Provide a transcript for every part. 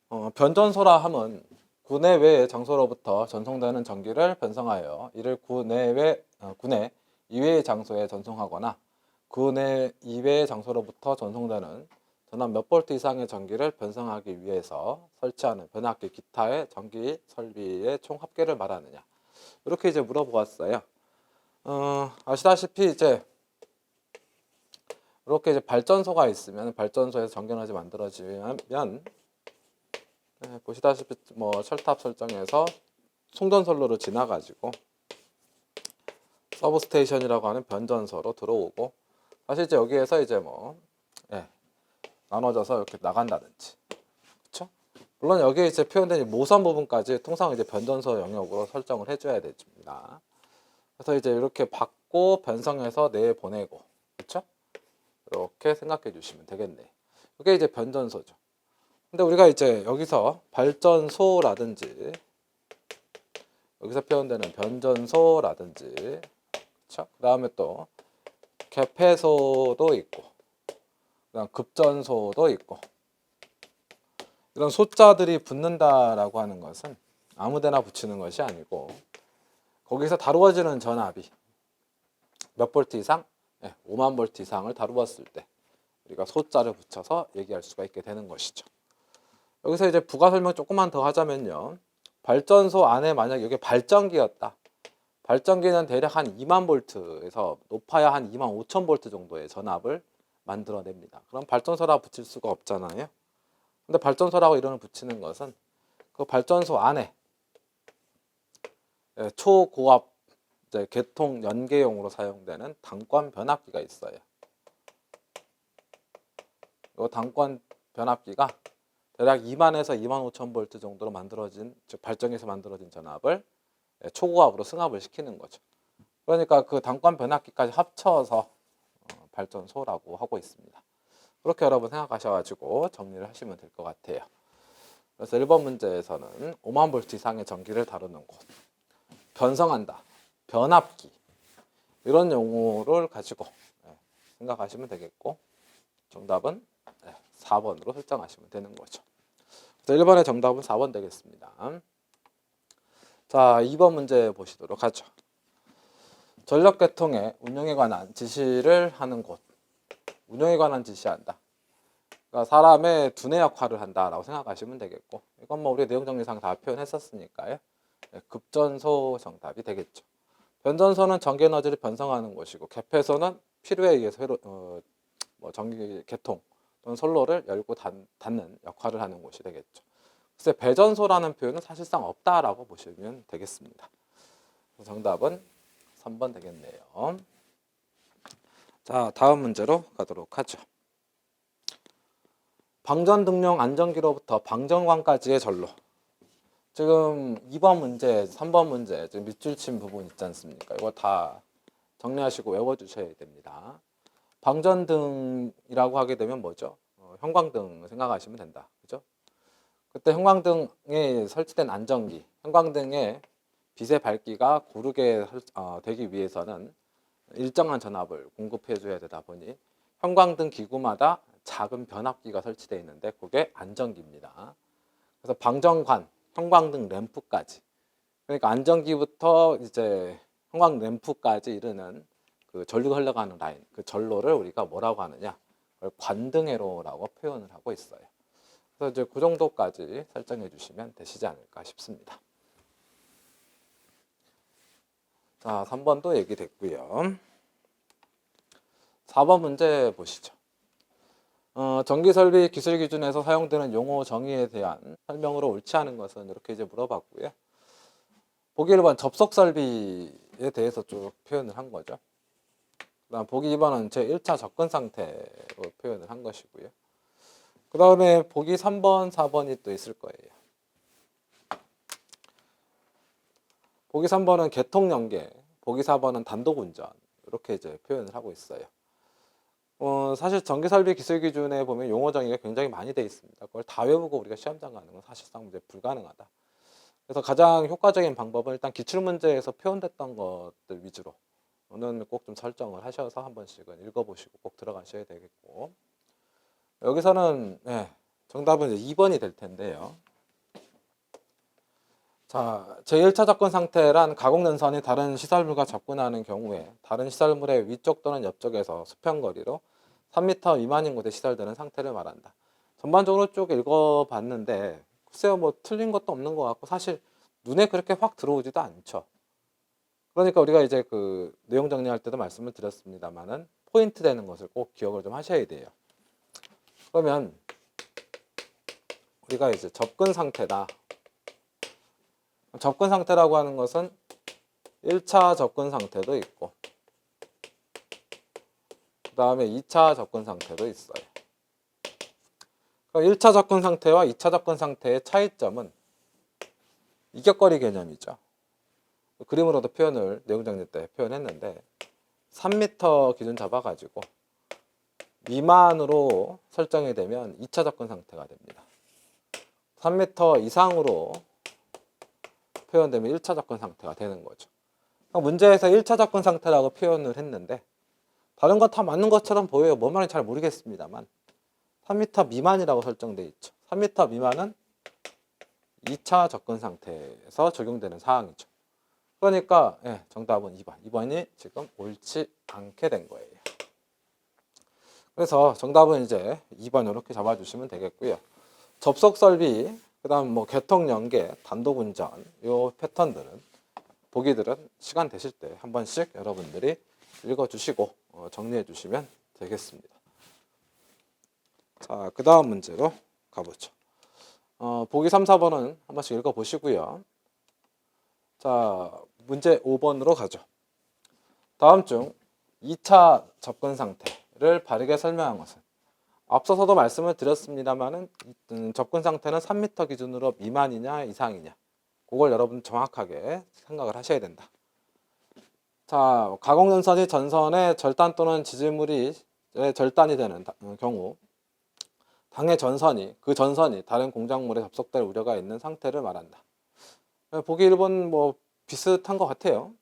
변전소라 함은 구내 외의 장소로부터 전송되는 전기를 변성하여 이를 구내 이외의 장소에 전송하거나 구내 이외의 장소로부터 전송되는 전압 몇 볼트 이상의 전기를 변성하기 위해서 설치하는 변압기 기타의 전기 설비의 총 합계를 말하느냐, 이렇게 이제 물어보았어요. 아시다시피 이제 이렇게 이제 발전소가 있으면 발전소에서 전기에너지 만들어지면 보시다시피 뭐 철탑 설정에서 송전선로로 지나가지고 서브스테이션이라고 하는 변전소로 들어오고, 사실 이제 여기에서 이제 뭐 나눠져서 이렇게 나간다든지, 그렇죠? 물론 여기에 이제 표현된 이 모선 부분까지 통상 이제 변전소 영역으로 설정을 해줘야 됩니다. 그래서 이제 이렇게 받고 변성해서 내보내고, 그렇죠? 이렇게 생각해 주시면 되겠네. 이게 이제 변전소죠. 근데 우리가 이제 여기서 발전소라든지 여기서 표현되는 변전소라든지, 그렇죠? 그다음에 또 개폐소도 있고, 그다음 급전소도 있고, 이런 소자들이 붙는다라고 하는 것은 아무데나 붙이는 것이 아니고 거기서 다루어지는 전압이 몇 볼트 이상? 5만 볼트 이상을 다루었을 때 우리가 소자를 붙여서 얘기할 수가 있게 되는 것이죠. 여기서 이제 부가 설명 조금만 더 하자면요, 발전소 안에 만약 여기 발전기였다. 발전기는 대략 한 2만 볼트에서 높아야 한 2만 5천 볼트 정도의 전압을 만들어냅니다. 그럼 발전소라고 붙일 수가 없잖아요. 근데 발전소라고 이름을 붙이는 것은 그 발전소 안에 초고압 이제 계통 연계용으로 사용되는 단권 변압기가 있어요. 이 단권 변압기가 대략 2만에서 2만 5천 볼트 정도로 만들어진, 즉 발전기에서 만들어진 전압을 초고압으로 승합을 시키는 거죠. 그러니까 그 단권 변압기까지 합쳐서 발전소라고 하고 있습니다. 그렇게 여러분 생각하셔가지고 정리를 하시면 될 것 같아요. 그래서 1번 문제에서는 5만 볼트 이상의 전기를 다루는 곳, 변성한다, 변압기, 이런 용어를 가지고 생각하시면 되겠고, 정답은 4번으로 설정하시면 되는 거죠. 1번의 정답은 4번 되겠습니다. 자, 2번 문제 보시도록 하죠. 전력계통의 운영에 관한 지시를 하는 곳, 운영에 관한 지시한다. 그러니까 사람의 두뇌 역할을 한다라고 생각하시면 되겠고, 이건 뭐 우리 내용 정리상 다 표현했었으니까요. 급전소 정답이 되겠죠. 변전소는 전기 에너지를 변성하는 곳이고, 개폐소는 필요에 의해서 전기 개통 또는 선로를 열고 닫는 역할을 하는 곳이 되겠죠. 그래서 배전소라는 표현은 사실상 없다라고 보시면 되겠습니다. 정답은 3번 되겠네요. 자, 다음 문제로 가도록 하죠. 방전등용 안전기로부터 방전관까지의 전로. 지금 2번 문제, 3번 문제 지금 밑줄 친 부분 있지 않습니까? 이거 다 정리하시고 외워주셔야 됩니다. 방전등이라고 하게 되면 뭐죠? 형광등 생각하시면 된다. 그죠? 그때 형광등에 설치된 안전기, 형광등의 빛의 밝기가 고르게 되기 위해서는 일정한 전압을 공급해 줘야 되다 보니 형광등 기구마다 작은 변압기가 설치되어 있는데 그게 안전기입니다. 그래서 방전관, 형광등 램프까지, 그러니까 안전기부터 이제 형광 램프까지 이르는 그 전류가 흘러가는 라인, 그 전로를 우리가 뭐라고 하느냐, 그걸 관등회로라고 표현을 하고 있어요. 그래서 이제 그 정도까지 설정해 주시면 되시지 않을까 싶습니다. 자, 3번도 얘기됐고요. 4번 문제 보시죠. 전기설비 기술 기준에서 사용되는 용어 정의에 대한 설명으로 옳지 않은 것은 이렇게 이제 물어봤고요. 보기 1번 접속 설비에 대해서 쭉 표현을 한 거죠. 그다음 보기 2번은 제 1차 접근 상태로 표현을 한 것이고요. 그 다음에 보기 3번, 4번이 또 있을 거예요. 보기 3번은 개통 연계, 보기 4번은 단독 운전, 이렇게 이제 표현을 하고 있어요. 사실 전기설비 기술 기준에 보면 용어 정의가 굉장히 많이 되어 있습니다. 그걸 다 외우고 우리가 시험장 가는 건 사실상 이제 불가능하다. 그래서 가장 효과적인 방법은 일단 기출문제에서 표현됐던 것들 위주로 오늘 꼭 좀 설정을 하셔서 한 번씩은 읽어보시고 꼭 들어가셔야 되겠고, 여기서는 정답은 이제 2번이 될 텐데요. 자, 제1차 접근 상태란 가공연선이 다른 시설물과 접근하는 경우에 다른 시설물의 위쪽 또는 옆쪽에서 수평거리로 3m 미만인 곳에 시설되는 상태를 말한다. 전반적으로 쭉 읽어봤는데 글쎄요, 뭐 틀린 것도 없는 것 같고 사실 눈에 그렇게 확 들어오지도 않죠. 그러니까 우리가 이제 그 내용 정리할 때도 말씀을 드렸습니다만은 포인트 되는 것을 꼭 기억을 좀 하셔야 돼요. 그러면 우리가 이제 접근 상태다. 접근 상태라고 하는 것은 1차 접근 상태도 있고 그 다음에 2차 접근 상태도 있어요. 그러니까 1차 접근 상태와 2차 접근 상태의 차이점은 이격거리 개념이죠. 그림으로도 표현을 내용 정리 때 표현했는데 3m 기준 잡아가지고 미만으로 설정이 되면 2차 접근 상태가 됩니다. 3m 이상으로 표현되면 1차 접근 상태가 되는 거죠. 문제에서 1차 접근 상태라고 표현을 했는데 다른 거 다 맞는 것처럼 보여요. 뭔 말인지 잘 모르겠습니다만 3m 미만이라고 설정되어 있죠. 3m 미만은 2차 접근 상태에서 적용되는 사항이죠. 그러니까 정답은 2번. 2번이 지금 옳지 않게 된 거예요. 그래서 정답은 이제 2번 이렇게 잡아주시면 되겠고요. 접속 설비, 그 다음 뭐 개통 연계, 단독 운전 요 패턴들은 보기들은 시간 되실 때 한 번씩 여러분들이 읽어주시고 정리해 주시면 되겠습니다. 자, 그 다음 문제로 가보죠. 보기 3, 4번은 한 번씩 읽어보시고요. 자, 문제 5번으로 가죠. 다음 중 2차 접근 상태를 바르게 설명한 것은 앞서서도 말씀을 드렸습니다만은 접근 상태는 3m 기준으로 미만이냐 이상이냐 그걸 여러분 정확하게 생각을 하셔야 된다. 자, 가공연선이 전선의 절단 또는 지지물이 절단이 되는 경우 당의 전선이 그 전선이 다른 공작물에 접속될 우려가 있는 상태를 말한다. 보기 1번 뭐 비슷한 것 같아요.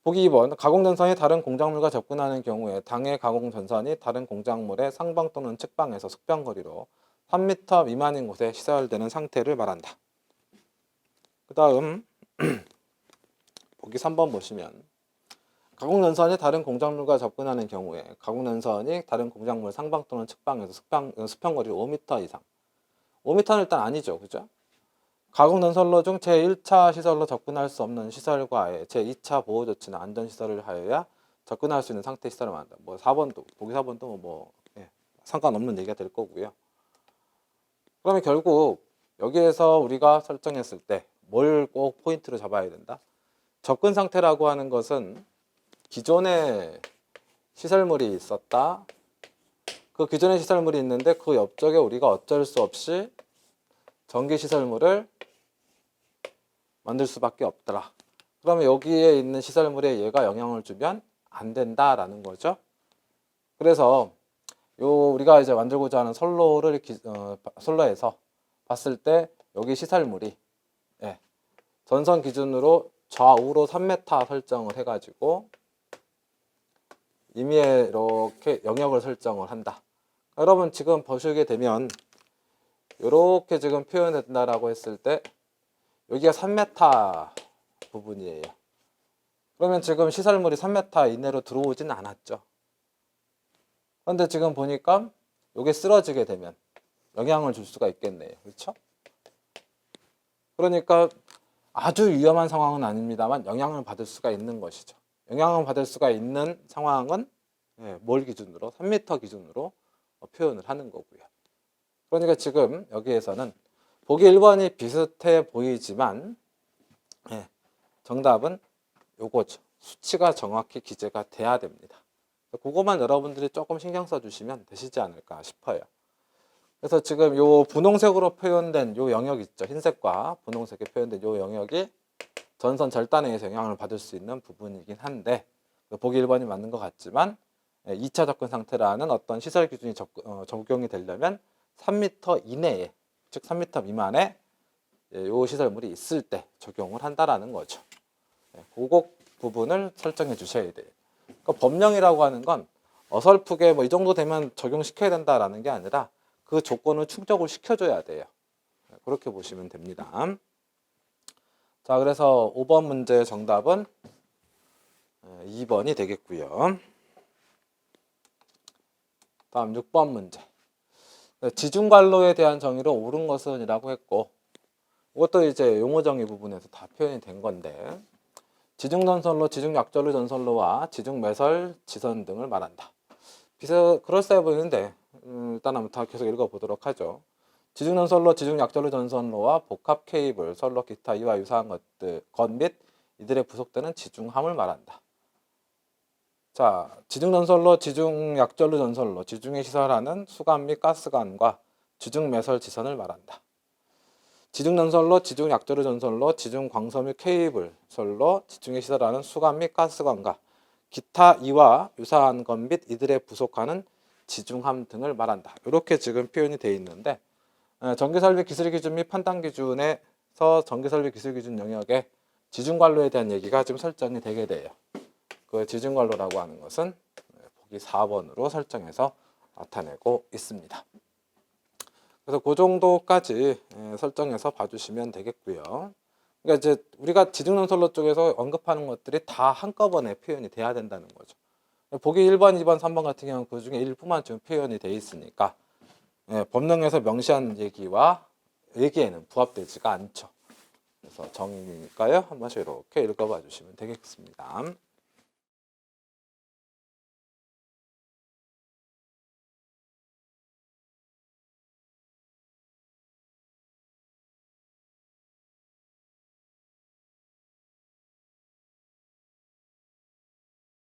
보기 2번 가공전선이 다른 공작물과 접근하는 경우에 당의 가공전선이 다른 공작물의 상방 또는 측방에서 측병거리로 3m 미만인 곳에 시설되는 상태를 말한다. 그 다음 보기 3번 보시면 가공연선이 다른 공작물과 접근하는 경우에 가공연선이 다른 공작물 상방 또는 측방에서 수평거리 5m 이상 5m는 일단 아니죠. 그죠? 가공연선로 중 제1차 시설로 접근할 수 없는 시설과의 제2차 보호조치나 안전시설을 하여야 접근할 수 있는 상태 시설을 말한다. 뭐 4번도 보기 4번도 뭐 상관없는 얘기가 될 거고요. 그러면 결국 여기에서 우리가 설정했을 때 뭘 꼭 포인트로 잡아야 된다? 접근 상태라고 하는 것은 기존에 시설물이 있었다. 그 기존의 시설물이 있는데 그 옆쪽에 우리가 어쩔 수 없이 전기 시설물을 만들 수밖에 없더라. 그러면 여기에 있는 시설물에 얘가 영향을 주면 안 된다라는 거죠. 그래서 우리가 이제 만들고자 하는 선로를 선로에서 봤을 때 여기 시설물이 전선 기준으로 좌우로 3m 설정을 해가지고 임의에 이렇게 영역을 설정을 한다. 여러분 지금 보시게 되면 이렇게 지금 표현된다라고 했을 때 여기가 3m 부분이에요. 그러면 지금 시설물이 3m 이내로 들어오지는 않았죠. 그런데 지금 보니까 이게 쓰러지게 되면 영향을 줄 수가 있겠네요. 그렇죠? 그러니까 아주 위험한 상황은 아닙니다만 영향을 받을 수가 있는 것이죠. 영향을 받을 수가 있는 상황은 뭘 기준으로? 3m 기준으로 표현을 하는 거고요. 그러니까 지금 여기에서는 보기 1번이 비슷해 보이지만 정답은 요거죠. 수치가 정확히 기재가 돼야 됩니다. 그것만 여러분들이 조금 신경 써주시면 되시지 않을까 싶어요. 그래서 지금 요 분홍색으로 표현된 요 영역 있죠. 흰색과 분홍색에 표현된 요 영역이 전선 절단에 의해서 영향을 받을 수 있는 부분이긴 한데 보기 1번이 맞는 것 같지만 2차 접근 상태라는 어떤 시설 기준이 적용이 되려면 3m 이내에 즉 3m 미만에 요 시설물이 있을 때 적용을 한다라는 거죠. 그거 부분을 설정해 주셔야 돼요. 그러니까 법령이라고 하는 건 어설프게 뭐 이 정도 되면 적용시켜야 된다라는 게 아니라 그 조건을 충족을 시켜줘야 돼요. 그렇게 보시면 됩니다. 자, 그래서 5번 문제 정답은 2번이 되겠고요. 다음 6번 문제. 지중관로에 대한 정의로 옳은 것은 이라고 했고, 이것도 이제 용어 정의 부분에서 다 표현이 된 건데, 지중전선로, 지중약절로 전선로와 지중매설 지선 등을 말한다. 그럴싸해 보이는데 일단 한번 다 계속 읽어보도록 하죠. 지중전선로, 지중약절로 전선로와 복합 케이블, 선로, 기타 이와 유사한 것 및 이들에 부속되는 지중함을 말한다. 자, 지중전선로, 지중약절로 전선로, 지중에 시설하는 수관 및 가스관과 지중매설 지선을 말한다. 지중전선로, 지중약절로 전선로, 지중광서 및 케이블, 선로, 지중에 시설하는 수관 및 가스관과 기타 이와 유사한 것 및 이들에 부속하는 지중함 등을 말한다. 이렇게 지금 표현이 되어 있는데 전기설비 기술기준 및 판단기준에서 전기설비 기술기준 영역에 지중관로에 대한 얘기가 지금 설정이 되게 돼요. 그 지중관로라고 하는 것은 보기 4번으로 설정해서 나타내고 있습니다. 그래서 그 정도까지 설정해서 봐주시면 되겠고요. 그러니까 이제 우리가 지중전선로 쪽에서 언급하는 것들이 다 한꺼번에 표현이 돼야 된다는 거죠. 보기 1번, 2번, 3번 같은 경우는 그 중에 일부만 좀 표현이 돼 있으니까 법령에서 명시한 얘기와 얘기에는 부합되지가 않죠. 그래서 정의니까요. 한 번씩 이렇게 읽어봐 주시면 되겠습니다.